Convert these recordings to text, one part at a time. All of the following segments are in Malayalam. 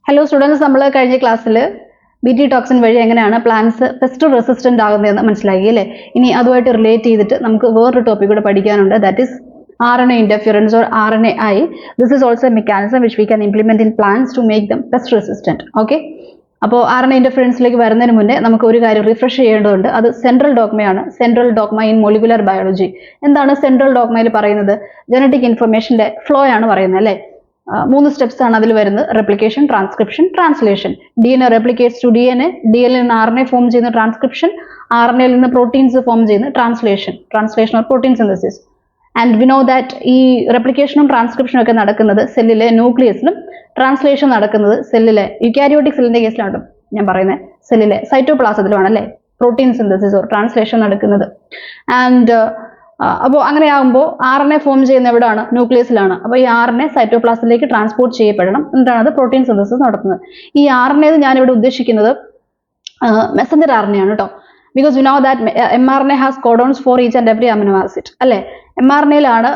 ഹലോ സ്റ്റുഡൻസ്, നമ്മൾ കഴിഞ്ഞ ക്ലാസ്സിൽ BT ടോക്സിൻ വഴി എങ്ങനെയാണ് പ്ലാന്റ്സ് പെസ്റ്റ് റെസിസ്റ്റന്റ് ആകുന്നതെന്ന് മനസ്സിലാക്കി അല്ലേ. ഇനി അതുമായിട്ട് റിലേറ്റ് ചെയ്തിട്ട് നമുക്ക് വേറൊരു ടോപ്പിക് കൂടെ പഠിക്കാനുണ്ട്. That is RNA interference or RNAi. This is also a mechanism which we can implement in plants to make them pest resistant. Okay. അപ്പോൾ RNA ഇന്റർഫിയറൻസിലേക്ക് വരുന്നതിന് മുന്നേ നമുക്ക് ഒരു കാര്യം റിഫ്രഷ് ചെയ്യേണ്ടതുണ്ട്. അത് സെൻട്രൽ ഡോഗ്മയാണ്. Central dogma in molecular biology. എന്താണ് സെൻട്രൽ ഡോഗ്മയിൽ പറയുന്നത്? ജനറ്റിക് ഇൻഫർമേഷന്റെ ഫ്ലോ ആണ് പറയുന്നത് അല്ലേ. 3 സ്റ്റെപ്സ് ആണ് അതിൽ വരുന്നത്: replication, transcription, translation. DNA replicates to DNA, DNA നിന്ന് RNA ഫോം ചെയ്യുന്ന ട്രാൻസ്ക്രിപ്ഷൻ, RNAയിൽ നിന്ന് പ്രോട്ടീൻസ് ഫോം ചെയ്യുന്ന translation or protein synthesis. And we know that ഈ റെപ്ലിക്കേഷനും ട്രാൻസ്ക്രിപ്ഷനും ഒക്കെ നടക്കുന്നത് സെല്ലിലെ ന്യൂക്ലിയസിലും, ട്രാൻസ്ലേഷൻ നടക്കുന്നത് സെല്ലിലെ യുക്കാരിയോട്ടിക് സെല്ലിന്റെ കേസിലാണ് ഞാൻ പറയുന്നത്, സെല്ലിലെ സൈറ്റോപ്ലാസത്തിലുമാണ് അല്ലേ പ്രോട്ടീൻ സിന്തസിസ് ഓർ ട്രാൻസ്ലേഷൻ നടക്കുന്നത്. ആൻഡ് അപ്പോൾ അങ്ങനെയാകുമ്പോൾ RNA ഫോം ചെയ്യുന്ന എവിടെയാണ്? ന്യൂക്ലിയസിലാണ്. അപ്പോൾ ഈ RNA സൈറ്റോപ്ലാസത്തിലേക്ക് ട്രാൻസ്പോർട്ട് ചെയ്യപ്പെടണം. എന്താണ് അത്? പ്രോട്ടീൻ സിന്തസിസ് നടത്തുന്നത്. ഈ RNA ഞാനിവിടെ ഉദ്ദേശിക്കുന്നത് മെസഞ്ചർ RNA ആണ് കേട്ടോ. Because you know that mRNA has codons for each and every amino acid അല്ലേ. mRNAയിലാണ്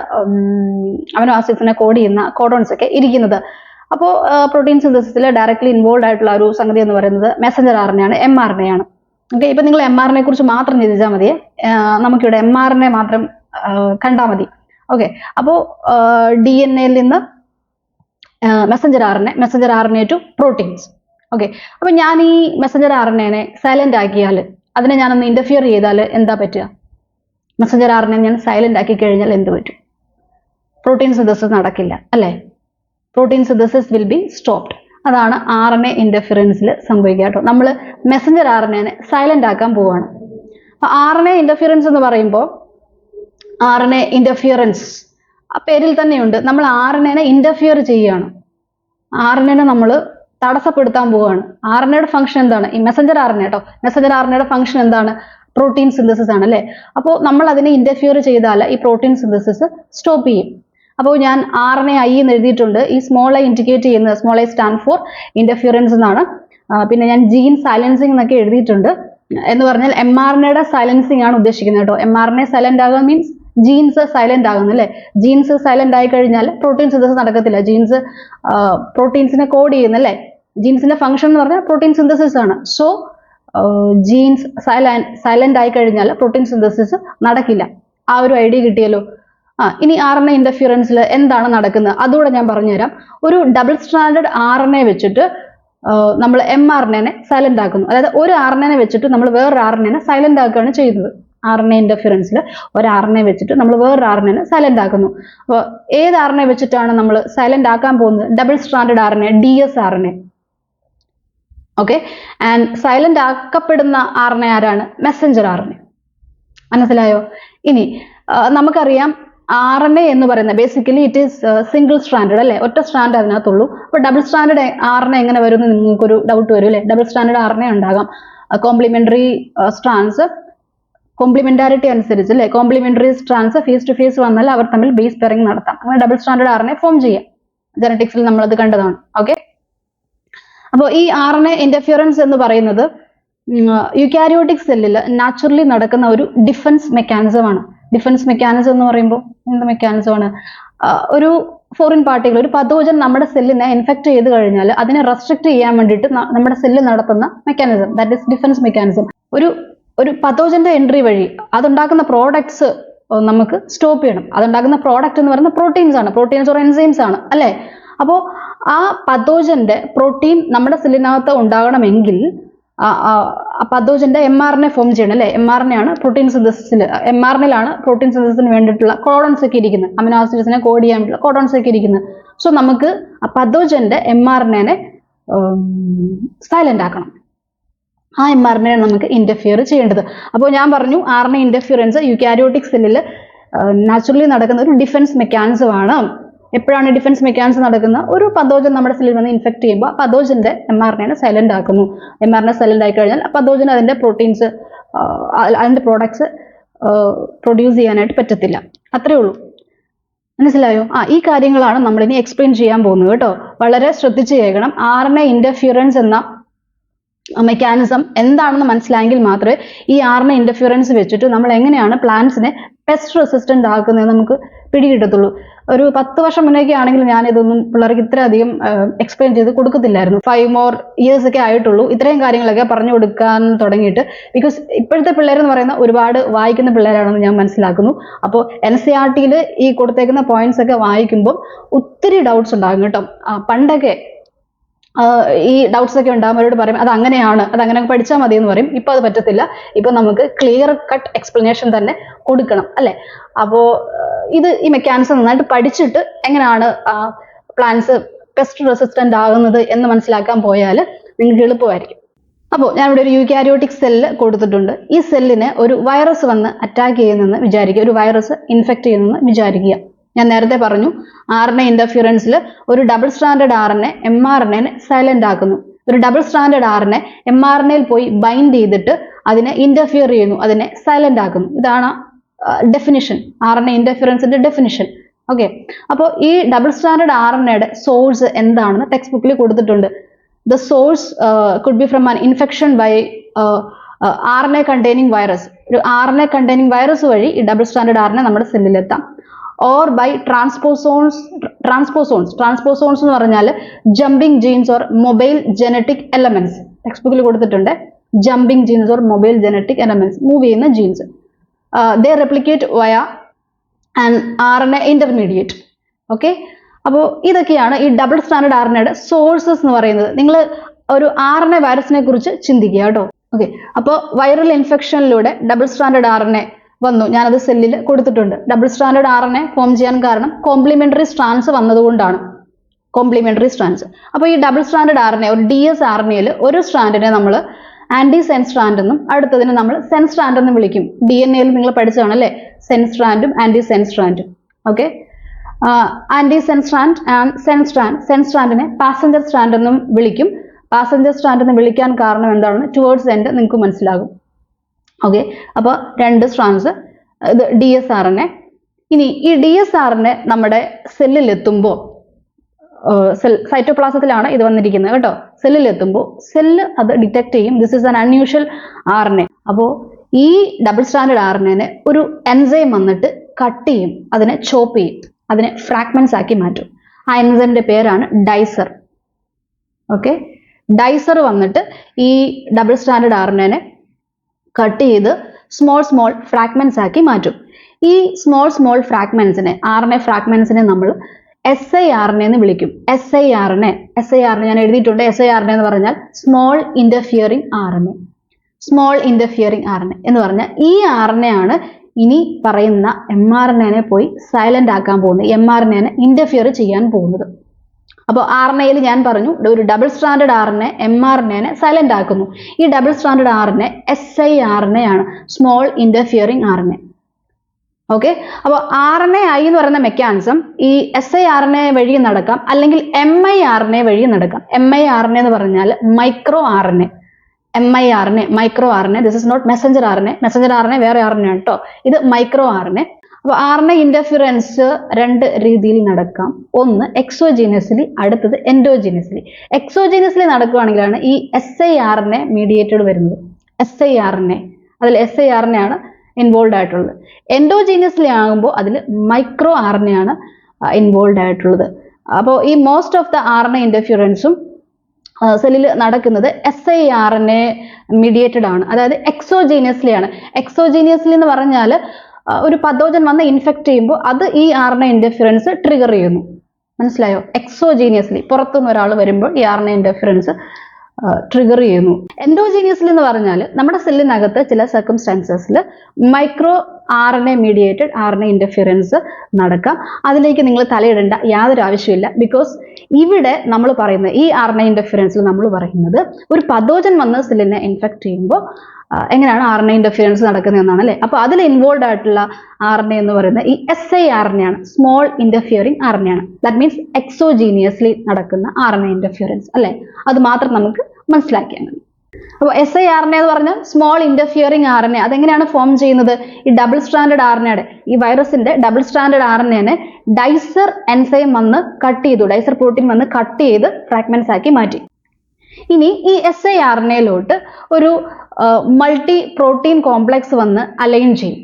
അമിനോ ആസിഡ്സിനെ കോഡ് ചെയ്യുന്ന കോഡോൺസ് ഒക്കെ ഇരിക്കുന്നത്. അപ്പോൾ പ്രോട്ടീൻ സിന്തസിസിൽ ഡയറക്ട്ലി ഇൻവോൾവ് ആയിട്ടുള്ള ഒരു സംഗതി എന്ന് പറയുന്നത് മെസഞ്ചർ RNA ആണ്, mRNA ആണ്. ഓക്കെ, ഇപ്പൊ നിങ്ങൾ mRNA കുറിച്ച് മാത്രം ചിന്തിച്ചാൽ മതിയെ, നമുക്കിവിടെ mRNA മാത്രം കണ്ടാൽ മതി. ഓക്കെ, അപ്പോൾ DNA-യിൽ നിന്ന് messenger RNA to proteins. Okay, അപ്പൊ ഞാൻ ഈ മെസഞ്ചർ RNA-നെ സൈലന്റ് ആക്കിയാൽ, അതിനെ ഞാനൊന്ന് ഇന്റർഫിയർ ചെയ്താൽ എന്താ പറ്റുക? മെസഞ്ചർ RNA ഞാൻ സൈലന്റ് ആക്കി കഴിഞ്ഞാൽ എന്ത് പറ്റും? പ്രോട്ടീൻ സിന്തസിസ് നടക്കില്ല അല്ലേ. Protein synthesis will be stopped. അതാണ് RNA ഇന്റർഫിയറൻസിൽ സംഭവിക്കുക കേട്ടോ. നമ്മൾ മെസഞ്ചർ RNA-നെ സൈലന്റ് ആക്കാൻ പോവുകയാണ്. അപ്പൊ RNA ഇന്റർഫിയറൻസ് എന്ന് പറയുമ്പോൾ RNA ഇന്റർഫിയറൻസ് ആ പേരിൽ തന്നെയുണ്ട്. നമ്മൾ RNA-നെ ഇന്റർഫിയർ ചെയ്യുകയാണ്. RNA-നെ നമ്മൾ തടസ്സപ്പെടുത്താൻ പോവുകയാണ്. RNA-യുടെ ഫംഗ്ഷൻ എന്താണ്? ഈ മെസഞ്ചർ RNA കേട്ടോ, മെസഞ്ചർ RNA-യുടെ ഫംഗ്ഷൻ എന്താണ്? പ്രോട്ടീൻ സിന്തസിസ് ആണ് അല്ലേ. അപ്പോൾ നമ്മൾ അതിനെ ഇന്റർഫിയർ ചെയ്താൽ ഈ പ്രോട്ടീൻ സിന്തസിസ് സ്റ്റോപ്പ് ചെയ്യും. അപ്പോൾ ഞാൻ RNAi എന്ന് എഴുതിയിട്ടുണ്ട്. ഈ സ്മോൾ ഐ ഇൻഡിക്കേറ്റ് ചെയ്യുന്നത്, small I stand for interference എന്നാണ്. പിന്നെ ഞാൻ ജീൻ സൈലൻസിങ് എന്നൊക്കെ എഴുതിയിട്ടുണ്ട്. എന്ന് പറഞ്ഞാൽ mRNA-യുടെ സൈലൻസിങ് ആണ് ഉദ്ദേശിക്കുന്നത് കേട്ടോ. mRNA സൈലന്റ് ആകുക മീൻസ് ജീൻസ് സൈലന്റ് ആകുന്നു അല്ലേ. ജീൻസ് സൈലന്റ് ആയി കഴിഞ്ഞാൽ പ്രോട്ടീൻ സിന്തസിസ് നടക്കത്തില്ല. ജീൻസ് പ്രോട്ടീൻസിനെ കോഡ് ചെയ്യുന്നല്ലേ. ജീൻസിന്റെ ഫംഗ്ഷൻ എന്ന് പറഞ്ഞാൽ പ്രോട്ടീൻ സിന്തസിസ് ആണ്. സോ ജീൻസ് സൈലന്റ് ആയി കഴിഞ്ഞാൽ പ്രോട്ടീൻ സിന്തസിസ് നടക്കില്ല. ആ ഒരു ഐഡിയ കിട്ടിയല്ലോ. ഇനി RNA ഇന്റർഫിയറൻസിൽ എന്താണ് നടക്കുന്നത് അതുകൂടെ ഞാൻ പറഞ്ഞുതരാം. ഒരു ഡബിൾ സ്ട്രാൻഡഡ് RNA വെച്ചിട്ട് നമ്മൾ mRNA-നെ സൈലന്റ് ആക്കുന്നു. അതായത് ഒരു RNA-നെ വെച്ചിട്ട് നമ്മൾ വേറൊരു RNA-നെ സൈലന്റ് ആക്കുകയാണ് ചെയ്യുന്നത്. RNA ഇന്റർഫിയറൻസിൽ ഒരു RNA വെച്ചിട്ട് നമ്മൾ വേറൊരു RNA-നെ സൈലന്റ് ആക്കുന്നു. അപ്പോൾ ഏത് RNA വെച്ചിട്ടാണ് നമ്മൾ സൈലന്റ് ആക്കാൻ പോകുന്നത്? Double stranded RNA, dsRNA. Okay, and silent ആക്കപ്പെടുന്ന RNA ആരാണ്? Messenger RNA. മനസ്സിലായോ? ഇനി നമുക്കറിയാം RNA എന്ന് പറയുന്നത് basically it is single stranded അല്ലേ, ഒറ്റ സ്ട്രാൻഡ് അതിനകത്തുള്ളൂ. അപ്പോൾ ഡബിൾ സ്ട്രാൻഡഡ് RNA എങ്ങനെ വരുമെന്ന് നിങ്ങൾക്കൊരു ഡൗട്ട് വരും അല്ലേ. ഡബിൾ സ്ട്രാൻഡഡ് RNA ഉണ്ടാകാം. കോംപ്ലിമെന്ററി സ്ട്രാൻഡ്സ് കോംപ്ലിമെന്റാരിറ്റി അനുസരിച്ച് അല്ലേ, complementary strands face to face വന്നാൽ അവർ തമ്മിൽ ബേസ് പെയറിംഗ് നടത്താം. അങ്ങനെ ഡബിൾ സ്ട്രാൻഡഡ് RNA ഫോം ചെയ്യാം. ജനറ്റിക്സിൽ നമ്മളത് കണ്ടതാണ്. ഓക്കെ, അപ്പോൾ ഈ RNA ഇന്റർഫിയറൻസ് എന്ന് പറയുന്നത് യുക്കാരിയോട്ടിക് സെല്ലിൽ നാച്ചുറലി നടക്കുന്ന ഒരു ഡിഫൻസ് മെക്കാനിസം ആണ്. ഡിഫൻസ് മെക്കാനിസം എന്ന് പറയുമ്പോൾ എന്ത് മെക്കാനിസം ആണ്? ഒരു ഫോറിൻ പാർട്ടികൾ, ഒരു പതോജൻ നമ്മുടെ സെല്ലിനെ ഇൻഫെക്ട് ചെയ്ത് കഴിഞ്ഞാൽ അതിനെ റെസ്ട്രിക്ട് ചെയ്യാൻ വേണ്ടിയിട്ട് നമ്മുടെ സെല്ല് നടത്തുന്ന mechanism, that is defence mechanism. ഒരു പതോജന്റെ എൻട്രി വഴി അതുണ്ടാക്കുന്ന പ്രോഡക്ട്സ് നമുക്ക് സ്റ്റോപ്പ് ചെയ്യണം. അതുണ്ടാക്കുന്ന പ്രോഡക്റ്റ് എന്ന് പറയുന്നത് പ്രോട്ടീൻസ് ഓർ എൻസൈംസ് ആണ് അല്ലേ. അപ്പോൾ ആ പതോജന്റെ പ്രോട്ടീൻ നമ്മുടെ സെല്ലിനകത്ത് ഉണ്ടാകണമെങ്കിൽ പതോജന്റെ mRNA ഫോം ചെയ്യണം അല്ലേ. mRNA ആണ് പ്രോട്ടീൻ സിന്തസിസിൽ, mRNA-ലാണ് പ്രോട്ടീൻ സിന്തസിസിന് വേണ്ടിയിട്ടുള്ള കോഡോൺസ് ഒക്കെ ഇരിക്കുന്നത്, അമിനോ ആസിഡ്സിനെ കോഡ് ചെയ്യാൻ വേണ്ടിയിട്ടുള്ള കോഡോൺസ് ഒക്കെ ഇരിക്കുന്നത്. സോ നമുക്ക് ആ പതോജന്റെ mRNA-നെ സൈലന്റ് ആക്കണം. ആ mRNA നമുക്ക് ഇന്റർഫിയർ ചെയ്യേണ്ടത്. അപ്പോൾ ഞാൻ പറഞ്ഞു RNA ഇന്റർഫിയറൻസ് യുക്കാരിയോട്ടിക് സെല്ലിൽ നാച്ചുറലി നടക്കുന്ന ഒരു ഡിഫൻസ് മെക്കാനിസം ആണ്. എപ്പോഴാണ് ഡിഫൻസ് മെക്കാനിസം നടക്കുന്നത്? ഒരു പതോജൻ നമ്മുടെ സെല്ലിൽ വന്ന് ഇൻഫെക്ട് ചെയ്യുമ്പോൾ ആ പതോജന്റെ mRNA-നെ സൈലന്റ് ആക്കുന്നു. mRNA സൈലന്റ് ആയി കഴിഞ്ഞാൽ ആ പതോജൻ അതിന്റെ പ്രോട്ടീൻസ്, അതിന്റെ പ്രോഡക്ട്സ് പ്രൊഡ്യൂസ് ചെയ്യാനായിട്ട് പറ്റത്തില്ല. അത്രേ ഉള്ളൂ. മനസ്സിലായോ? ഈ കാര്യങ്ങളാണ് നമ്മൾ ഇനി എക്സ്പ്ലെയിൻ ചെയ്യാൻ പോകുന്നത് കേട്ടോ. വളരെ ശ്രദ്ധിച്ച് കേൾക്കണം. RNA ഇന്റർഫിയറൻസ് എന്ന മെക്കാനിസം എന്താണെന്ന് മനസ്സിലായെങ്കിൽ മാത്രമേ ഈ RNA ഇന്റർഫിയറൻസ് വെച്ചിട്ട് നമ്മൾ എങ്ങനെയാണ് പ്ലാന്റ്സിനെ പെസ്റ്റ് റെസിസ്റ്റന്റ് ആക്കുന്നത് നമുക്ക് പിടികിട്ടത്തുള്ളൂ. ഒരു 10 വർഷം മുന്നേക്ക് ആണെങ്കിൽ ഞാൻ ഇതൊന്നും പിള്ളേർക്ക് ഇത്രയധികം എക്സ്പ്ലെയിൻ ചെയ്ത് കൊടുക്കത്തില്ലായിരുന്നു. 5 more years ഒക്കെ ആയിട്ടുള്ളൂ ഇത്രയും കാര്യങ്ങളൊക്കെ പറഞ്ഞു കൊടുക്കാൻ തുടങ്ങിയിട്ട്. ബിക്കോസ് ഇപ്പോഴത്തെ പിള്ളേരെന്ന് പറയുന്ന ഒരുപാട് വായിക്കുന്ന പിള്ളേരാണെന്ന് ഞാൻ മനസ്സിലാക്കുന്നു. അപ്പോൾ NCERT-യിൽ ഈ കൊടുത്തേക്കുന്ന പോയിന്റ്സ് ഒക്കെ വായിക്കുമ്പോൾ ഒത്തിരി ഡൗട്ട്സ് ഉണ്ടാകും കേട്ടോ. പണ്ടൊക്കെ ഈ ഡൗട്ട്സ് ഒക്കെ ഉണ്ടാകും, അവരോട് പറയും അത് അങ്ങനെയാണ്, അത് അങ്ങനെ പഠിച്ചാൽ മതി എന്ന് പറയും. ഇപ്പൊ അത് പറ്റത്തില്ല. ഇപ്പൊ നമുക്ക് ക്ലിയർ കട്ട് എക്സ്പ്ലനേഷൻ തന്നെ കൊടുക്കണം അല്ലെ. അപ്പോൾ ഈ മെക്കാനിസം നന്നായിട്ട് പഠിച്ചിട്ട് എങ്ങനെയാണ് പ്ലാന്റ്സ് പെസ്റ്റ് റെസിസ്റ്റന്റ് ആകുന്നത് എന്ന് മനസ്സിലാക്കാൻ പോയാൽ നിങ്ങൾക്ക് എളുപ്പമായിരിക്കും. അപ്പോൾ ഞാനിവിടെ ഒരു യൂക്കാരിയോട്ടിക് സെല്ല് കൊടുത്തിട്ടുണ്ട്. ഈ സെല്ലിനെ ഒരു വൈറസ് വന്ന് അറ്റാക്ക് ചെയ്യുന്നെന്ന് വിചാരിക്കുക, ഒരു വൈറസ് ഇൻഫെക്ട് ചെയ്യുന്നെന്ന് വിചാരിക്കുക. ഞാൻ നേരത്തെ പറഞ്ഞു RNA ഇന്റർഫിയറൻസിൽ ഒരു double standard RNA mRNA silent ആക്കുന്നു. ഒരു ഡബിൾ സ്റ്റാൻഡേർഡ് RNA mRNA-യിൽ പോയി ബൈൻഡ് ചെയ്തിട്ട് അതിനെ ഇന്റർഫിയർ ചെയ്യുന്നു, അതിനെ സൈലന്റ് ആക്കുന്നു. ഇതാണ് ഡെഫിനിഷൻ, RNA ഇന്റർഫിയറൻസിന്റെ ഡെഫിനിഷൻ. ഓക്കെ, അപ്പോൾ ഈ ഡബിൾ സ്റ്റാൻഡേർഡ് RNA-യുടെ സോഴ്സ് എന്താണെന്ന് ടെക്സ്റ്റ് ബുക്കിൽ കൊടുത്തിട്ടുണ്ട്. The source could be from an infection by RNA containing virus. ഒരു RNA containing virus വഴി ഈ ഡബിൾ സ്റ്റാൻഡേർഡ് RNA നമ്മുടെ സെല്ലിലെത്താം. Or by transposons എന്ന് പറഞ്ഞാൽ jumping genes or mobile genetic elements. Text ബുക്കിൽ കൊടുത്തിട്ടുണ്ട് jumping genes or mobile genetic elements, move ചെയ്യുന്ന genes. They replicate via an RNA intermediate. Okay, അപ്പോൾ ഇതൊക്കെയാണ് ഈ ഡബിൾ സ്റ്റാൻഡേർഡ് RNA-യുടെ സോഴ്സസ് എന്ന് പറയുന്നത്. നിങ്ങൾ ഒരു RNA വൈറസിനെ കുറിച്ച് ചിന്തിക്കുക കേട്ടോ. ഓക്കെ, അപ്പോൾ വൈറൽ ഇൻഫെക്ഷനിലൂടെ ഡബിൾ സ്റ്റാൻഡേർഡ് RNA വന്നു, ഞാനത് സെല്ലിൽ കൊടുത്തിട്ടുണ്ട്. ഡബിൾ സ്റ്റാൻഡേർഡ് RNA ഫോം ചെയ്യാൻ കാരണം കോംപ്ലിമെന്ററി സ്ട്രാൻഡ്സ് വന്നതുകൊണ്ടാണ്. Complementary strands. അപ്പോൾ ഈ ഡബിൾ സ്റ്റാൻഡേർഡ് RNA ഒരു DS RNA-യിൽ ഒരു സ്ട്രാൻഡിനെ നമ്മൾ ആന്റി സെൻ സ്ട്രാൻഡ് എന്നും അടുത്തതിനെ നമ്മൾ സെൻ സ്ട്രാൻഡ് എന്നും വിളിക്കും. DNA-യിൽ നിങ്ങൾ പഠിച്ചതാണ് അല്ലേ, സെൻ സ്ട്രാൻഡും ആന്റി സെൻ സ്ട്രാൻഡും. Okay, anti Sen strand and sense സ്ട്രാൻഡിനെ പാസഞ്ചർ സ്ട്രാൻഡ് എന്നും വിളിക്കും. പാസഞ്ചർ സ്ട്രാൻഡ് എന്ന് വിളിക്കാൻ കാരണം എന്താണെന്ന് ടുവേർഡ്സ് എൻഡ് നിങ്ങൾക്ക് മനസ്സിലാകും. ഓക്കെ, അപ്പോൾ 2 സ്ട്രാൻഡ്സ്, ഇത് DS RNA. ഇനി ഈ DS RNA നമ്മുടെ സെല്ലിലെത്തുമ്പോൾ, സൈറ്റോപ്ലാസത്തിലാണ് ഇത് വന്നിരിക്കുന്നത് കേട്ടോ. സെല്ലിലെത്തുമ്പോൾ സെല്ല് അത് ഡിറ്റക്ട് ചെയ്യും, this is an unusual RNA. അപ്പോൾ ഈ ഡബിൾ സ്റ്റാൻഡേർഡ് RNA-നെ ഒരു എൻസൈം വന്നിട്ട് കട്ട് ചെയ്യും, അതിനെ ചോപ്പ് ചെയ്യും, അതിനെ ഫ്രാഗ്മെന്റ്സ് ആക്കി മാറ്റും. ആ എൻസൈമിന്റെ പേരാണ് ഡൈസർ. ഓക്കെ, ഡൈസർ വന്നിട്ട് ഈ ഡബിൾ സ്റ്റാൻഡേർഡ് RNA-നെ കട്ട് ചെയ്ത് സ്മോൾ ഫ്രാഗ്മെന്റ്സ് ആക്കി മാറ്റും. ഈ സ്മോൾ ഫ്രാഗ്മെന്റ്സിനെ, RNA ഫ്രാഗ്മെന്റ്സിനെ നമ്മൾ siRNA എന്ന് വിളിക്കും. siRNA ഞാൻ എഴുതിയിട്ടുണ്ട്. siRNA എന്ന് പറഞ്ഞാൽ small interfering RNA. Small interfering RNA എന്ന് പറഞ്ഞാൽ ഈ RNA ആണ് ഇനി പറയുന്ന mRNA-നെ പോയി സൈലന്റ് ആക്കാൻ പോകുന്നത്, mRNA-നെ ഇന്റർഫിയർ ചെയ്യാൻ പോകുന്നത്. അപ്പോൾ RNA-യിൽ ഞാൻ പറഞ്ഞു ഒരു ഡബിൾ സ്റ്റാൻഡേർഡ് RNA mRNA-നെ സൈലന്റ് ആക്കുന്നു. ഈ ഡബിൾ സ്റ്റാൻഡേർഡ് RNA siRNA ആണ്, സ്മോൾ ഇന്റർഫിയറിംഗ് RNA. ഓക്കെ, അപ്പോൾ RNAi എന്ന് പറയുന്ന മെക്കാനിസം ഈ siRNA വഴി നടക്കാം, അല്ലെങ്കിൽ miRNA വഴി നടക്കാം. miRNA എന്ന് പറഞ്ഞാൽ micro RNA. Micro RNA, this is not messenger RNA. Messenger RNA വേറെ RNA ആണ് കേട്ടോ, ഇത് മൈക്രോ RNA. അപ്പോൾ RNA ഇന്റർഫിയറൻസ് 2 രീതിയിൽ നടക്കാം. ഒന്ന് എക്സോജീനിയസ്ലി, അടുത്തത് എൻഡോജീനിയസ്ലി. എക്സോജീനിയസ്ലി നടക്കുകയാണെങ്കിലാണ് ഈ siRNA മീഡിയേറ്റഡ് വരുന്നത്. siRNA, അതിൽ siRNA ആണ് ഇൻവോൾവ് ആയിട്ടുള്ളത്. എൻഡോജീനിയസ്ലി ആകുമ്പോൾ അതിൽ മൈക്രോ RNA ആണ് ഇൻവോൾവ് ആയിട്ടുള്ളത്. അപ്പോൾ ഈ മോസ്റ്റ് ഓഫ് ദ RNA ഇന്റർഫിയറൻസും സെല്ലിൽ നടക്കുന്നത് siRNA മീഡിയേറ്റഡ് ആണ്, അതായത് എക്സോജീനിയസ്ലി ആണ്. എക്സോജീനിയസ്ലി എന്ന് പറഞ്ഞാൽ ഒരു പതോജൻ വന്ന് ഇൻഫെക്ട് ചെയ്യുമ്പോൾ അത് ഈ RNA ഇന്റർഫിയറൻസ് ട്രിഗർ ചെയ്യുന്നു. മനസ്സിലായോ? എക്സോജീനിയസ്ലി പുറത്തുനിന്ന് ഒരാൾ വരുമ്പോൾ ഈ RNA ഇന്റർഫിയറൻസ് ട്രിഗർ ചെയ്യുന്നു. എൻഡോജീനിയസ്ലി എന്ന് പറഞ്ഞാൽ നമ്മുടെ സെല്ലിനകത്ത് ചില സർക്കംസ്റ്റാൻസസിൽ micro RNA mediated RNA interference നടക്കാം. അതിലേക്ക് നിങ്ങൾ തലയിടേണ്ട യാതൊരു ആവശ്യമില്ല. ബിക്കോസ് ഇവിടെ നമ്മൾ പറയുന്നത്, ഈ RNA ഇന്റർഫിയറൻസിൽ നമ്മൾ പറയുന്നത് ഒരു പതോജൻ വന്ന് സെല്ലിനെ ഇൻഫെക്ട് ചെയ്യുമ്പോൾ എങ്ങനെയാണ് RNA ഇന്റർഫിയറൻസ് നടക്കുന്നതെന്നാണ് അല്ലേ. അപ്പോൾ അതിൽ ഇൻവോൾവ് ആയിട്ടുള്ള RNA എന്ന് പറയുന്നത് ഈ siRNA ആണ്, സ്മോൾ ഇന്റർഫിയറിംഗ് RNA ആണ്. ദാറ്റ് മീൻസ് എക്സോജീനിയസ്ലി നടക്കുന്ന RNA ഇന്റർഫിയറൻസ് അല്ലേ. അത് മാത്രം നമുക്ക് മനസ്സിലാക്കിയാൽ മതി. അപ്പോൾ siRNA എന്ന് പറഞ്ഞാൽ സ്മോൾ ഇന്റർഫിയറിംഗ് RNA. അതെങ്ങനെയാണ് ഫോം ചെയ്യുന്നത്? ഈ ഡബിൾ സ്റ്റാൻഡേർഡ് RNA-യുടെ, ഈ വൈറസിന്റെ ഡബിൾ സ്റ്റാൻഡേർഡ് RNA-നെ ഡൈസർ എൻസൈം വന്ന് കട്ട് ചെയ്തു, ഡൈസർ പ്രോട്ടീൻ വന്ന് കട്ട് ചെയ്ത് ഫ്രാഗ്മെന്റ്സ് ആക്കി മാറ്റി. ഇനി ഈ siRNA-യിലോട്ട് ഒരു മൾട്ടി പ്രോട്ടീൻ കോംപ്ലക്സ് വന്ന് അലൈൻ ചെയ്യും.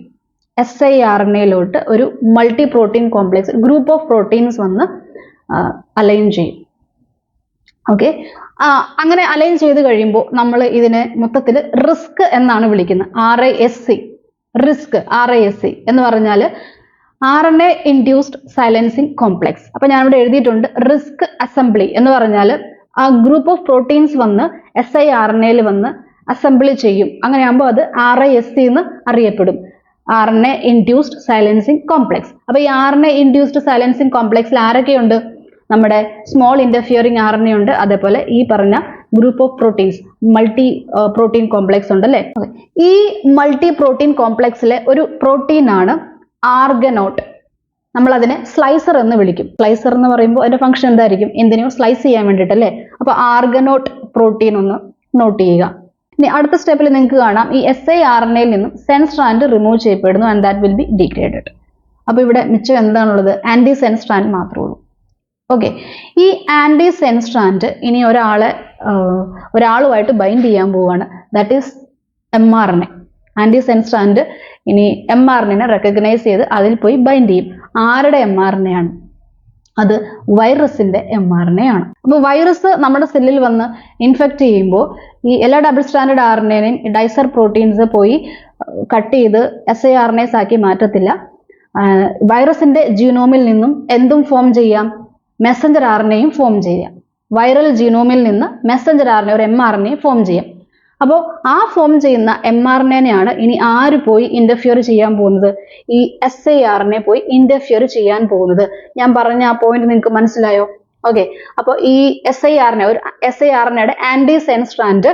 siRNAയിലോട്ട് ഒരു multi protein complex group of proteins വന്ന് അലൈൻ ചെയ്യും. ഓക്കെ, അങ്ങനെ അലൈൻ ചെയ്ത് കഴിയുമ്പോൾ നമ്മൾ ഇതിനെ മൊത്തത്തിൽ റിസ്ക് എന്നാണ് വിളിക്കുന്നത്. RISC റിസ്ക്, RISC എന്ന് പറഞ്ഞാൽ RNA ഇൻഡ്യൂസ്ഡ് സൈലൻസിങ് കോംപ്ലക്സ്. അപ്പൊ ഞാനിവിടെ എഴുതിയിട്ടുണ്ട് റിസ്ക് അസംബ്ലി എന്ന് പറഞ്ഞാൽ ആ ഗ്രൂപ്പ് ഓഫ് പ്രോട്ടീൻസ് വന്ന് siRNAയിൽ വന്ന് അസംബിളി ചെയ്യും. അങ്ങനെയാകുമ്പോൾ അത് RISC എന്ന് അറിയപ്പെടും, RNA ഇൻഡ്യൂസ്ഡ് സൈലൻസിങ് കോംപ്ലക്സ്. അപ്പൊ ഈ RNA ഇൻഡ്യൂസ്ഡ് സൈലൻസിങ് കോംപ്ലക്സിൽ ആരൊക്കെയുണ്ട്? നമ്മുടെ സ്മോൾ ഇന്റർഫിയറിംഗ് RNA ഉണ്ട്, അതേപോലെ ഈ പറഞ്ഞ group of proteins multi protein complex ഉണ്ട് അല്ലേ. ഈ മൾട്ടി പ്രോട്ടീൻ കോംപ്ലക്സിലെ ഒരു പ്രോട്ടീൻ ആണ് ആർഗനോട്ട്. നമ്മൾ അതിനെ സ്ലൈസർ എന്ന് വിളിക്കും. സ്ലൈസർ എന്ന് പറയുമ്പോൾ അതിന്റെ ഫംഗ്ഷൻ എന്തായിരിക്കും? എന്തിനെയോ സ്ലൈസ് ചെയ്യാൻ വേണ്ടിയിട്ടല്ലേ. അപ്പൊ ആർഗനോട്ട് പ്രോട്ടീൻ ഒന്ന് നോട്ട് ചെയ്യുക. ഇനി അടുത്ത സ്റ്റെപ്പിൽ നിങ്ങൾക്ക് കാണാം ഈ siRNAയിൽ നിന്നും സെൻ സ്ട്രാൻഡ് റിമൂവ് ചെയ്യപ്പെടുന്നു ആൻഡ് ദാറ്റ് വിൽ ബി ഡിഗ്രേഡഡ്. അപ്പൊ ഇവിടെ മിച്ചം എന്താണുള്ളത്? ആന്റി സെൻ സ്ട്രാൻഡ് മാത്രമേ ഉള്ളൂ. ഓക്കെ, ഈ ആന്റി സെൻ സ്ട്രാൻഡ് ഇനി ഒരാളുമായിട്ട് ബൈൻഡ് ചെയ്യാൻ പോവുകയാണ്. That is mRNA. Anti Sen strand ഇനി mRNA റെക്കഗ്നൈസ് ചെയ്ത് അതിൽ പോയി ബൈൻഡ് ചെയ്യും. ആരുടെ mRNA ആണ്? അത് വൈറസിന്റെ mRNA ആണ്. അപ്പോൾ വൈറസ് നമ്മുടെ സെല്ലിൽ വന്ന് ഇൻഫെക്ട് ചെയ്യുമ്പോൾ ഈ എല്ലാ ഡബിൾ സ്റ്റാൻഡേർഡ് RNAനെയും ഡൈസർ പ്രോട്ടീൻസ് പോയി കട്ട് ചെയ്ത് siRNAs ആക്കി മാറ്റത്തില്ല. വൈറസിന്റെ ജീനോമിൽ നിന്നും എന്തും ഫോം ചെയ്യാം? മെസ്സഞ്ചർ RNAയും ഫോം ചെയ്യാം. വൈറൽ ജീനോമിൽ നിന്ന് മെസ്സഞ്ചർ RNA ഒരു mRNA ഫോം ചെയ്യാം. അപ്പോൾ ആ ഫോം ചെയ്യുന്ന mRNAനെയാണ് ഇനി ആര് പോയി ഇന്റർഫിയർ ചെയ്യാൻ പോകുന്നത്? ഈ siRNA പോയി ഇന്റർഫിയർ ചെയ്യാൻ പോകുന്നത്. ഞാൻ പറഞ്ഞ ആ പോയിന്റ് നിങ്ങൾക്ക് മനസ്സിലായോ? ഓക്കെ, അപ്പോൾ ഈ siRNAയുടെ ആന്റി സെൻ സ്ട്രാൻഡ്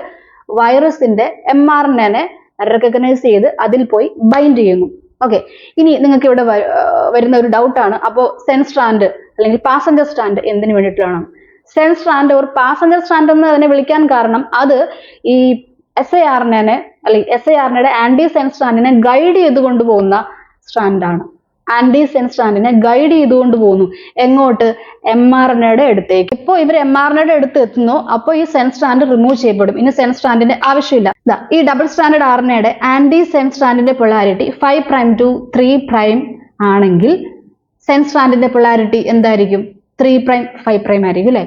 വൈറസിന്റെ mRNAനെ റെക്കഗ്നൈസ് ചെയ്ത് അതിൽ പോയി ബൈൻഡ് ചെയ്യുന്നു. ഓക്കെ, ഇനി നിങ്ങൾക്ക് ഇവിടെ വരുന്ന ഒരു ഡൗട്ടാണ്, അപ്പോൾ സെൻ സ്ട്രാൻഡ് അല്ലെങ്കിൽ പാസഞ്ചർ സ്ട്രാൻഡ് എന്തിനു വേണ്ടിയിട്ടാണ്? സെൻ സ്ട്രാൻഡ് ഒരു പാസഞ്ചർ സ്ട്രാൻഡ് എന്ന് അതിനെ വിളിക്കാൻ കാരണം അത് ഈ siRNAനെ അല്ലെങ്കിൽ siRNAയുടെ ആന്റി സെൻ സ്ട്രാൻഡിനെ ഗൈഡ് ചെയ്തുകൊണ്ട് പോകുന്ന സ്ട്രാൻഡാണ്. ആന്റി സെൻ സ്ട്രാൻഡിനെ ഗൈഡ് ചെയ്തുകൊണ്ട് പോകുന്നു എങ്ങോട്ട്? mRNAയുടെ അടുത്തേക്ക്. ഇപ്പോൾ ഇവർ mRNAയുടെ അടുത്ത് എത്തുന്നു, അപ്പോൾ ഈ സെൻ സ്ട്രാൻഡ് റിമൂവ് ചെയ്യപ്പെടും. ഇനി സെൻ സ്ട്രാൻഡിന്റെ ആവശ്യമില്ല. ഈ ഡബിൾ സ്റ്റാൻഡേർഡ് RNAയുടെ ആന്റി സെൻ സ്ട്രാൻഡിന്റെ പൊളാരിറ്റി 5' to 3' ആണെങ്കിൽ സെൻ സ്ട്രാൻഡിന്റെ പൊളാരിറ്റി എന്തായിരിക്കും? 3', 5' ആയിരിക്കും അല്ലേ.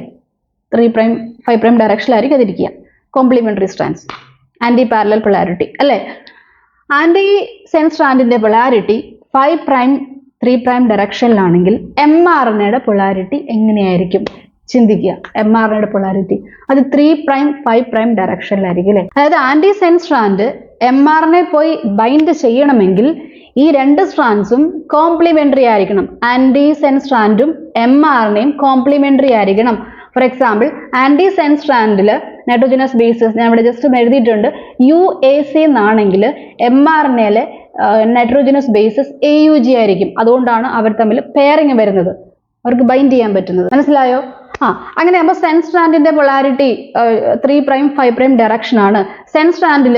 3', 5' ഡയറക്ഷനിലായിരിക്കും അതിരിക്കുക. Complementary strands, antiparallel polarity അല്ലേ. ആന്റി സെൻ സ്ട്രാൻഡിന്റെ പൊളാരിറ്റി 5', 3' ഡയറക്ഷനിലാണെങ്കിൽ mRNAയുടെ പൊളാരിറ്റി എങ്ങനെയായിരിക്കും? ചിന്തിക്കുക. mRNAയുടെ പൊളാരിറ്റി അത് 3', 5' ഡയറക്ഷനിലായിരിക്കും അല്ലേ. അതായത് ആന്റി സെൻ സ്ട്രാൻഡ് mRNA പോയി ബൈൻഡ് ചെയ്യണമെങ്കിൽ ഈ രണ്ട് സ്ട്രാൻഡ്സും കോംപ്ലിമെന്ററി ആയിരിക്കണം. ആന്റി സെൻ സ്ട്രാൻഡും mRNAയും കോംപ്ലിമെന്ററി ആയിരിക്കണം. ഫോർ എക്സാമ്പിൾ, ആന്റി സെൻ സ്ട്രാൻഡിൽ നൈട്രോജനസ് ബേസസ് ഞാൻ ഇവിടെ ജസ്റ്റ് ഒന്ന് എഴുതിയിട്ടുണ്ട്, UAC എന്നാണെങ്കിൽ mRNAയിലെ നൈട്രോജനസ് ബേസസ് AUG ആയിരിക്കും. അതുകൊണ്ടാണ് അവർ തമ്മിൽ പെയറിങ് വരുന്നത്, അവർക്ക് ബൈൻഡ് ചെയ്യാൻ പറ്റുന്നത്. മനസ്സിലായോ? അങ്ങനെയാകുമ്പോൾ സെൻ സ്ട്രാൻഡിന്റെ പൊളാരിറ്റി 3', 5' ഡയറക്ഷൻ ആണ്. സെൻ സ്ട്രാൻഡിൽ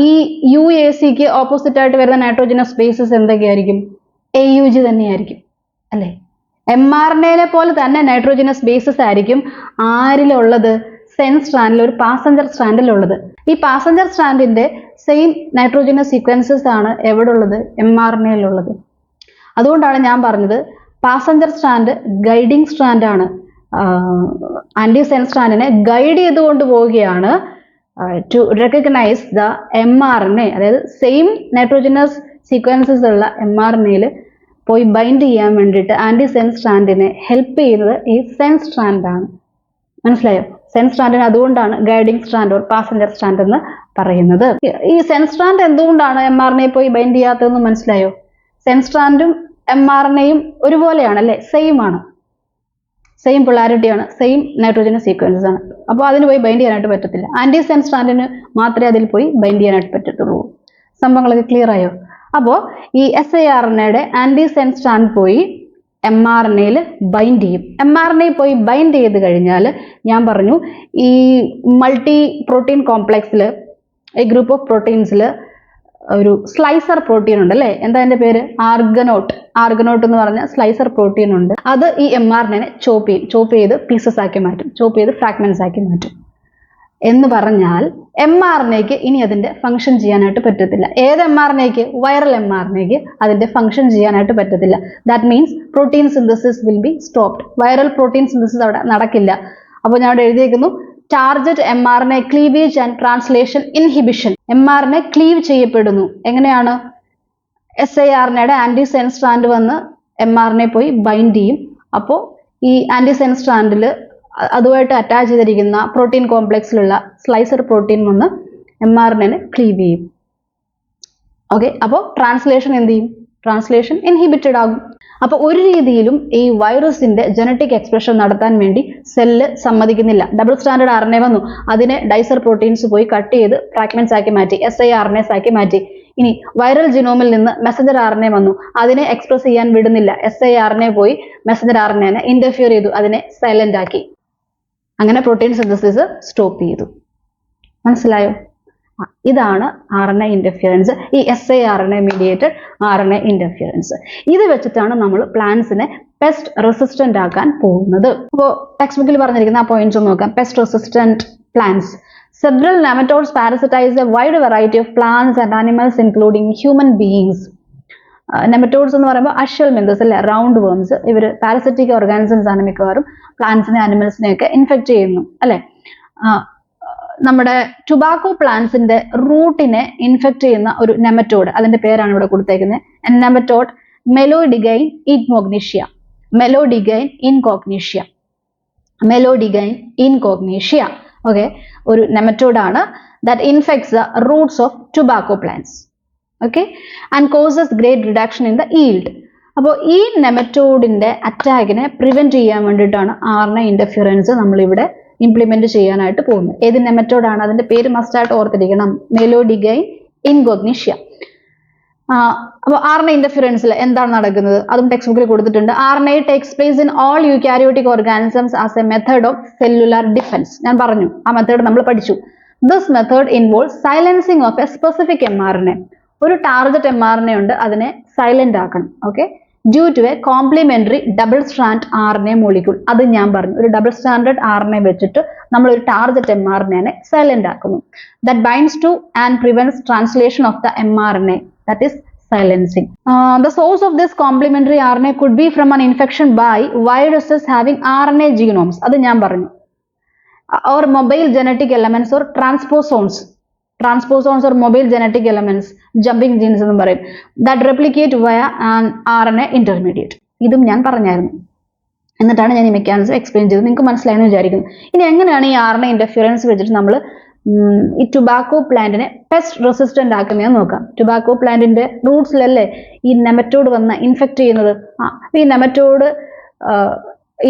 ഈ UACക്ക് ഓപ്പോസിറ്റ് ആയിട്ട് വരുന്ന നൈട്രോജനസ് ബേസസ് എന്തൊക്കെയായിരിക്കും? AUG തന്നെയായിരിക്കും അല്ലേ. mRNAയിലെ പോലെ തന്നെ നൈട്രോജനസ് ബേസസ് ആയിരിക്കും ആരിലുള്ളത്? സെൻ സ്ട്രാൻഡിൽ, ഒരു പാസഞ്ചർ സ്ട്രാൻഡിലുള്ളത്. ഈ പാസഞ്ചർ സ്ട്രാൻഡിന്റെ സെയിം നൈട്രോജനസ് സീക്വൻസസ് ആണ് എവിടെ ഉള്ളത്? mRNAയിലുള്ളത്. അതുകൊണ്ടാണ് ഞാൻ പറഞ്ഞത് പാസഞ്ചർ സ്ട്രാൻഡ് ഗൈഡിങ് സ്ട്രാൻഡ് ആണ്. ആന്റി സെൻ സ്ട്രാൻഡിനെ ഗൈഡ് ചെയ്തുകൊണ്ട് പോവുകയാണ് ടു റെക്കഗ്നൈസ് ദ mRNA. അതായത് സെയിം നൈട്രോജനസ് സീക്വൻസസ് ഉള്ള mRNAയിൽ പോയി ബൈൻഡ് ചെയ്യാൻ വേണ്ടിയിട്ട് ആന്റി സെൻ സ്ട്രാൻഡിനെ ഹെൽപ്പ് ചെയ്യുന്നത് ഈ സെൻ സ്ട്രാൻഡ് ആണ്. മനസ്സിലായോ? സെൻ സ്ട്രാൻഡിന് അതുകൊണ്ടാണ് guiding strand or passenger strand എന്ന് പറയുന്നത്. ഈ സെൻ സ്ട്രാൻഡ് എന്തുകൊണ്ടാണ് mRNA പോയി ബൈൻഡ് ചെയ്യാത്തതെന്ന് മനസ്സിലായോ? സെൻ സ്ട്രാൻഡും mRNAയും ഒരുപോലെയാണ് അല്ലേ, സെയിം ആണ്, സെയിം പൊളാരിറ്റിയാണ്, സെയിം നൈട്രോജനസ് സീക്വൻസസ് ആണ്. അപ്പോൾ അതിന് പോയി ബൈൻഡ് ചെയ്യാനായിട്ട് പറ്റത്തില്ല. ആന്റി സെൻ സ്ട്രാൻഡിന് മാത്രമേ അതിൽ പോയി ബൈൻഡ് ചെയ്യാനായിട്ട് പറ്റത്തുള്ളൂ. സംഭവങ്ങളൊക്കെ ക്ലിയർ ആയോ? അപ്പോൾ ഈ siRNAയുടെ ആന്റി സെൻ സ്ട്രാൻഡ് പോയി mRNAയിൽ ബൈൻഡ് ചെയ്യും. mRNA പോയി ബൈൻഡ് ചെയ്ത് കഴിഞ്ഞാൽ ഞാൻ പറഞ്ഞു ഈ മൾട്ടി പ്രോട്ടീൻ കോംപ്ലക്സിൽ, ഈ ഗ്രൂപ്പ് ഓഫ് പ്രോട്ടീൻസിൽ ഒരു സ്ലൈസർ പ്രോട്ടീൻ ഉണ്ട് അല്ലേ. എന്താ അതിന്റെ പേര്? ആർഗനോട്ട്. ആർഗനോട്ട് എന്ന് പറഞ്ഞ സ്ലൈസർ പ്രോട്ടീൻ ഉണ്ട്. അത് ഈ mRNAനെ ചോപ്പ് ചെയ്ത് പീസസ് ആക്കി മാറ്റും, ചോപ്പ് ചെയ്ത് ഫ്രാഗ്മെന്റ്സ് ആക്കി മാറ്റും. എന്ന് പറഞ്ഞാൽ mRNAക്ക് ഇനി അതിന്റെ ഫംഗ്ഷൻ ചെയ്യാനായിട്ട് പറ്റത്തില്ല. ഏത് mRNAക്ക്? വൈറൽ mRNAക്ക് അതിന്റെ ഫംഗ്ഷൻ ചെയ്യാനായിട്ട് പറ്റത്തില്ല. That means protein synthesis will be stopped. Viral protein synthesis അവിടെ നടക്കില്ല. അപ്പോൾ ഞാൻ അവിടെ എഴുതിയേക്കുന്നു target mRNA cleavage and translation inhibition. mRNA cleave ചെയ്യപ്പെടുന്നു. എങ്ങനെയാണ്? siRNAയുടെ ആന്റിസെൻ സ്ട്രാൻഡ് വന്ന് mRNA പോയി ബൈൻഡ് ചെയ്യും. അപ്പോൾ ഈ ആന്റിസെൻ സ്ട്രാൻഡിൽ അതുമായിട്ട് അറ്റാച്ച് ചെയ്തിരിക്കുന്ന പ്രോട്ടീൻ കോംപ്ലക്സിലുള്ള സ്ലൈസർ പ്രോട്ടീൻ വന്ന് mRNA ക്ലീവ് ചെയ്യും. ഓക്കെ, അപ്പോൾ ട്രാൻസ്ലേഷൻ എന്ത് ചെയ്യും? ട്രാൻസ്ലേഷൻ ഇൻഹിബിറ്റഡ് ആകും. അപ്പോൾ ഒരു രീതിയിലും ഈ വൈറസിന്റെ ജനറ്റിക് എക്സ്പ്രഷൻ നടത്താൻ വേണ്ടി സെല്ല് സമ്മതിക്കുന്നില്ല. ഡബിൾ സ്റ്റാൻഡേർഡ് RNA വന്നു, അതിനെ ഡൈസർ പ്രോട്ടീൻസ് പോയി കട്ട് ചെയ്ത് ഫ്രാഗ്മെന്റ്സ് ആക്കി മാറ്റി, siRNAs ആക്കി മാറ്റി. ഇനി വൈറൽ ജിനോമിൽ നിന്ന് മെസഞ്ചർ RNA വന്നു, അതിനെ എക്സ്പ്രസ് ചെയ്യാൻ വിടുന്നില്ല. siRNA പോയി മെസഞ്ചർ RNAനെ ഇന്റർഫിയർ ചെയ്തു, അതിനെ സൈലന്റ് ആക്കി. അങ്ങനെ പ്രോട്ടീൻ സിന്തസിസ് സ്റ്റോപ്പ് ചെയ്തു. മനസ്സിലായോ? ഇതാണ് RNA ഇന്റർഫിയറൻസ്, ഈ siRNA മീഡിയേറ്റഡ് RNA ഇന്റർഫിയറൻസ്. ഇത് വെച്ചിട്ടാണ് നമ്മൾ പ്ലാന്റ്സിനെ പെസ്റ്റ് റെസിസ്റ്റന്റ് ആക്കാൻ പോകുന്നത്. അപ്പോൾ ടെക്സ്റ്റ് ബുക്കിൽ പറഞ്ഞിരിക്കുന്ന ആ പോയിന്റ്സ് ഒന്ന് നോക്കാം. Pest resistant plants. Several nematodes parasitize a wide variety of plants and animals including human beings. Nematodes എന്ന് പറയുമ്പോൾ അഷ്യൽമെന്തസ് അല്ലെ, റൗണ്ട് വേംസ്. ഇവർ പാരസിറ്റിക് ഓർഗാനിസംസ് ആണ്, മിക്കവാറും പ്ലാന്റ്സിനെ ആനിമൽസിനെയൊക്കെ ഇൻഫെക്ട് ചെയ്യുന്നു അല്ലെ. നമ്മുടെ ടുബാക്കോ പ്ലാന്റ്സിന്റെ റൂട്ടിനെ ഇൻഫെക്ട് ചെയ്യുന്ന ഒരു നെമറ്റോഡ്, അതിന്റെ പേരാണ് ഇവിടെ കൊടുത്തേക്കുന്നത്. Nematode Meloidogyne incognita. Meloidogyne incognita. Meloidogyne incognita. Okay, ഒരു നെമറ്റോഡാണ് that infects the roots of tobacco plants. Okay, and causes great reduction in the yield. അപ്പോൾ ഈ നെമറ്റോഡിന്റെ അറ്റാക്കിനെ പ്രിവെന്റ് ചെയ്യാൻ വേണ്ടിയിട്ടാണ് RNA ഇന്റർഫിയറൻസ് നമ്മളിവിടെ ഇംപ്ലിമെന്റ് ചെയ്യാനായിട്ട് പോകുന്നത്. ഏത് നെമറ്റോഡാണ്? അതിന്റെ പേര് മസ്റ്റായിട്ട് ഓർത്തിരിക്കണം, മെലോഡിഗൈൻ ഇൻകോഗ്നീഷ്യ. അപ്പോൾ RNA ഇന്റർഫിയറൻസിൽ എന്താണ് നടക്കുന്നത്? അതും ടെക്സ്റ്റ് ബുക്കിൽ കൊടുത്തിട്ടുണ്ട്. RNA takes place in all eukaryotic organisms as a method of cellular defence. ഞാൻ പറഞ്ഞു, ആ മെത്തേഡ് നമ്മൾ പഠിച്ചു. This method involve silencing of a specific mRNA. ഒരു ടാർഗറ്റ് mRNA ഉണ്ട്, അതിനെ സൈലന്റ് ആക്കണം. Okay, due to a complementary double strand RNA molecule. അത് ഞാൻ പറഞ്ഞു, ഒരു ഡബിൾ സ്റ്റാൻഡേർഡ് RNA വെച്ചിട്ട് നമ്മൾ ഒരു ടാർഗറ്റ് mRNA സൈലന്റ് ആക്കുന്നു. That binds two and prevents translation of the mRNA, that is silencing. The source of this complementary RNA could be from an infection by viruses having RNA genomes. അത് ഞാൻ പറഞ്ഞു. Or mobile genetic elements or transposons. Transposons or mobile genetic elements, jumping genes എന്ന് പറയും, that replicate via an RNA intermediate. ഇതും ഞാൻ പറഞ്ഞായിരുന്നു. എന്നിട്ടാണ് ഞാൻ ഈ മെക്കാനിസം എക്സ്പ്ലെയിൻ ചെയ്തത്. നിങ്ങൾക്ക് മനസ്സിലായെന്ന് വിചാരിക്കുന്നു. ഇനി എങ്ങനെയാണ് ഈ RNA ഇന്റർഫിയറൻസ് വെച്ചിട്ട് നമ്മൾ ഈ ടുബാക്കോ പ്ലാന്റിനെ പെസ്റ്റ് റെസിസ്റ്റന്റ് ആക്കുന്നതെന്ന് നോക്കാം. ടുബാക്കോ പ്ലാന്റിന്റെ റൂട്ട്സിലല്ലേ ഈ നെമറ്റോഡ് വന്ന് ഇൻഫെക്ട് ചെയ്യുന്നത്. ഈ നെമറ്റോഡ്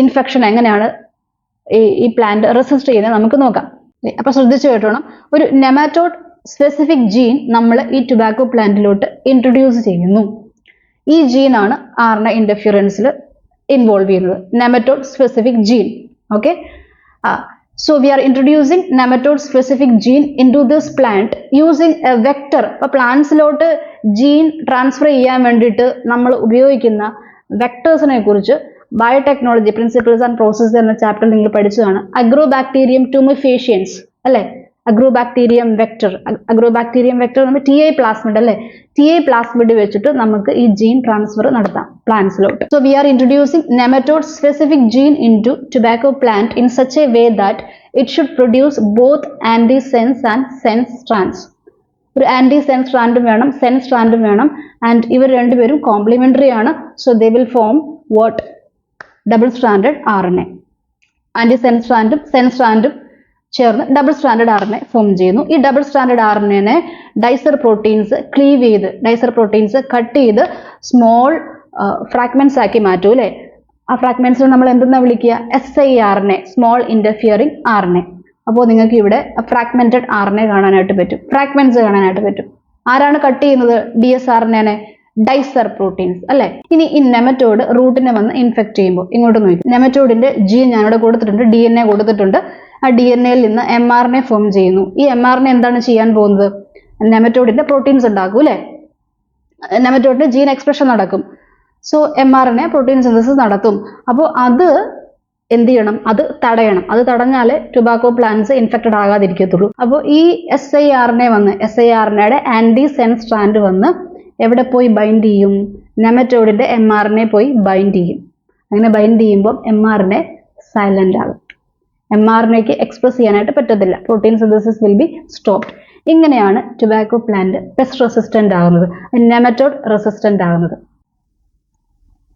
ഇൻഫെക്ഷൻ എങ്ങനെയാണ് ഈ പ്ലാന്റ് റെസിസ്റ്റ് ചെയ്യുന്നത് നമുക്ക് നോക്കാം. അപ്പൊ ശ്രദ്ധിച്ചു കേട്ടോണം. ഒരു നെമറ്റോഡ് സ്പെസിഫിക് ജീൻ നമ്മൾ ഈ ടുബാക്കോ പ്ലാന്റിലോട്ട് ഇൻട്രൊഡ്യൂസ് ചെയ്യുന്നു. ഈ ജീനാണ് RNA ഇന്റർഫിയറൻസിൽ ഇൻവോൾവ് ചെയ്യുന്നത്, nematode specific gene. Okay, so we are introducing nematode specific gene into this plant using a vector. അപ്പോൾ പ്ലാന്റ്സിലോട്ട് ജീൻ ട്രാൻസ്ഫർ ചെയ്യാൻ വേണ്ടിയിട്ട് നമ്മൾ ഉപയോഗിക്കുന്ന വെക്ടേഴ്സിനെ കുറിച്ച് ബയോടെക്നോളജി പ്രിൻസിപ്പിൾസ് ആൻഡ് പ്രോസസ്സ് എന്ന ചാപ്റ്ററിൽ നിങ്ങൾ പഠിച്ചതാണ്. അഗ്രോബാക്ടീരിയം ടുമിഫേഷ്യൻസ് അല്ലെ, അഗ്രോബാക്ടീരിയം വെക്ടർ. അഗ്രോബാക്ടീരിയം വെക്ടർ നമ്മൾ TI പ്ലാസ്മിഡ് അല്ലെ, TI പ്ലാസ്മിഡ് വെച്ചിട്ട് നമുക്ക് ഈ ജീൻ ട്രാൻസ്ഫർ നടത്താം പ്ലാന്റ്സിലോട്ട്. So we are introducing nematode specific gene into tobacco plant in such a way that it should produce both antisense and sense strands. ഒരു ആന്റിസെൻസ് സ്ട്രാൻഡും വേണം, സെൻസ് സ്ട്രാൻഡും വേണം. ആൻഡ് ഇവർ രണ്ടുപേരും കോംപ്ലിമെന്ററി ആണ്. So they will form what? Double stranded RNA. Antisense സ്ട്രാൻഡും സെൻസ് സ്ട്രാൻഡും ചേർന്ന് ഡബിൾ സ്റ്റാൻഡേർഡ് RNA ഫോം ചെയ്യുന്നു. ഈ double standard RNA dicer proteins cleave ചെയ്ത്, ഡൈസർ പ്രോട്ടീൻസ് കട്ട് ചെയ്ത് സ്മോൾ ഫ്രാഗ്മെന്റ്സ് ആക്കി മാറ്റൂ അല്ലെ. ആ ഫ്രാഗ്മെന്റ്സിനെ നമ്മൾ എന്തെന്നാ വിളിക്കുക? siRNA, small interfering RNA. അപ്പോൾ നിങ്ങൾക്ക് ഇവിടെ ഫ്രാഗ്മെന്റഡ് RNA കാണാനായിട്ട് പറ്റും, ഫ്രാഗ്മെന്റ്സ് കാണാനായിട്ട് പറ്റും. ആരാണ് കട്ട് ചെയ്യുന്നത്? dsRNA, ഡൈസർ പ്രോട്ടീൻസ് അല്ലെ. ഇനി ഈ നെമറ്റോഡ് റൂട്ടിനെ വന്ന് ഇൻഫെക്ട് ചെയ്യുമ്പോൾ ഇങ്ങോട്ട് നോക്കി, നെമറ്റോഡിന്റെ ജീൻ ഞാനിവിടെ കൊടുത്തിട്ടുണ്ട്, DNA കൊടുത്തിട്ടുണ്ട്. ആ DNA-യിൽ നിന്ന് mRNA ഫോം ചെയ്യുന്നു. ഈ mRNA എന്താണ് ചെയ്യാൻ പോകുന്നത്? നെമറ്റോഡിന്റെ പ്രോട്ടീൻസ് ഉണ്ടാക്കും അല്ലെ. നെമറ്റോഡിന്റെ ജീൻ എക്സ്പ്രഷൻ നടക്കും. സോ mRNA പ്രോട്ടീൻ സിന്തസിസ് നടത്തും. അപ്പോൾ അത് എന്ത് ചെയ്യണം, അത് തടയണം. അത് തടഞ്ഞാലേ ടുബാക്കോ പ്ലാന്റ്സ് ഇൻഫെക്റ്റഡ് ആകാതിരിക്കത്തുള്ളൂ. അപ്പോൾ ഈ SIRNA ആന്റി സെൻസ് സ്ട്രാൻഡ് വന്ന് എവിടെ പോയി ബൈൻഡ് ചെയ്യും? നെമറ്റോഡിന്റെ mRNA പോയി ബൈൻഡ് ചെയ്യും. അങ്ങനെ ബൈൻഡ് ചെയ്യുമ്പോൾ mRNA സൈലന്റ് ആകും. mRNAക്ക് എക്സ്പ്രസ് ചെയ്യാനായിട്ട് പറ്റത്തില്ല. Protein synthesis will be stopped. ഇങ്ങനെയാണ് ടുബാക്കോ പ്ലാന്റ് പെസ്റ്റ് റെസിസ്റ്റന്റ് ആകുന്നത്, നെമറ്റോഡ് റെസിസ്റ്റന്റ് ആകുന്നത്.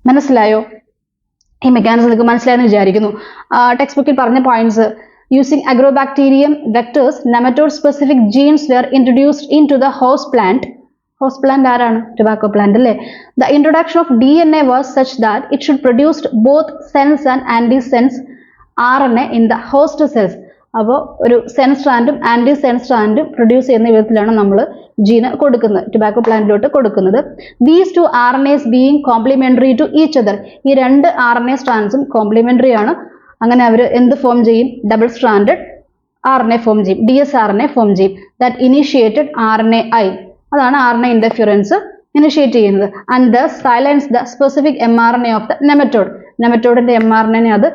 മനസ്സിലായോ? ഈ മെക്കാനിസം നിങ്ങൾക്ക് മനസ്സിലായെന്ന് വിചാരിക്കുന്നു. ടെക്സ്റ്റ് ബുക്കിൽ പറഞ്ഞ points: using Agrobacterium vectors nematode specific genes were introduced into the host plant. Host plant ആരാണ്? ടുബാക്കോ പ്ലാന്റ് അല്ലേ? The introduction of DNA was such that it should produced both sense and anti sense RNA in the host cells. അപ്പോൾ ഒരു സെൻസ് സ്ട്രാൻഡും ആന്റി സെൻസ് സ്ട്രാൻഡും പ്രൊഡ്യൂസ് ചെയ്യുന്ന വിധത്തിലാണ് നമ്മൾ ജീന് കൊടുക്കുന്നത്, ടുബാക്കോ പ്ലാന്റിലോട്ട് കൊടുക്കുന്നത്. These two RNAs being complementary to each other. ഈ രണ്ട് RNA സ്ട്രാൻഡ്സും കോംപ്ലിമെന്ററി ആണ്. അങ്ങനെ അവർ എന്ത് ഫോം ചെയ്യും? ഡബിൾ സ്ട്രാൻഡഡ് RNA ഫോം ചെയ്യും, dsRNA ഫോം ചെയ്യും. That initiated RNAi. അതാണ് RNA ഇന്റർഫിയറൻസ് ഇനിഷ്യേറ്റ് ചെയ്യുന്നത്. And thus silence the specific mRNA of the nematode. നെമറ്റോഡിന്റെ mRNA അത്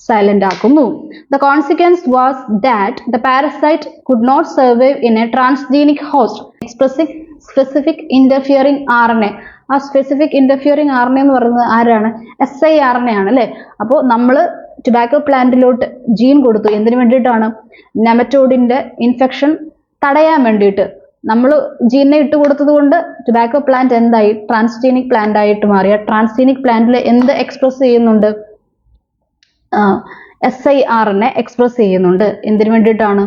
സൈലന്റ് ആക്കുന്നു. The consequence was that the parasite could not survive in a transgenic host expressing specific interfering RNA. ആ സ്പെസിഫിക് ഇന്റർഫിയറിംഗ് RNA എന്ന് പറയുന്നത് ആരാണ്? SIRNA ആണ് അല്ലേ? അപ്പോൾ നമ്മൾ ടുബാക്കോ പ്ലാന്റിലോട്ട് ജീൻ കൊടുത്തു. എന്തിനു വേണ്ടിയിട്ടാണ്? നെമറ്റോഡിന്റെ ഇൻഫെക്ഷൻ തടയാൻ വേണ്ടിയിട്ട്. നമ്മൾ ജീനെ ഇട്ട് കൊടുത്തത് കൊണ്ട് ടുബാക്കോ പ്ലാന്റ് എന്തായി? ട്രാൻസ്ജീനിക് പ്ലാന്റ് ആയിട്ട് മാറി. ആ ട്രാൻസ്ജീനിക് പ്ലാന്റിൽ എന്ത് എക്സ്പ്രസ് ചെയ്യുന്നുണ്ട്? SIRNA എക്സ്പ്രസ് ചെയ്യുന്നുണ്ട്. എന്തിനു വേണ്ടിയിട്ടാണ്?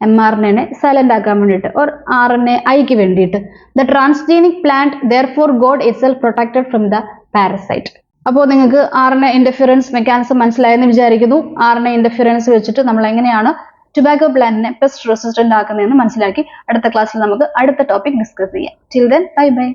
mRNA സൈലന്റ് ആക്കാൻ വേണ്ടിയിട്ട്, ഓർ RNAiക്ക് വേണ്ടിയിട്ട്. The transgenic plant therefore got itself protected from the parasite. അപ്പോൾ നിങ്ങൾക്ക് RNA ഇന്റർഫിയറൻസ് മെക്കാനിസം മനസ്സിലായെന്ന് വിചാരിക്കുന്നു. RNA ഇന്റർഫിയറൻസ് വെച്ചിട്ട് നമ്മൾ എങ്ങനെയാണ് ടുബാക്കോ പ്ലാന്റിനെ പെസ്റ്റ് റെസിസ്റ്റന്റ് ആക്കുന്നതെന്ന് മനസ്സിലാക്കി. അടുത്ത ക്ലാസ്സിൽ നമുക്ക് അടുത്ത ടോപ്പിക് ഡിസ്കസ് ചെയ്യാം. Till then bye bye.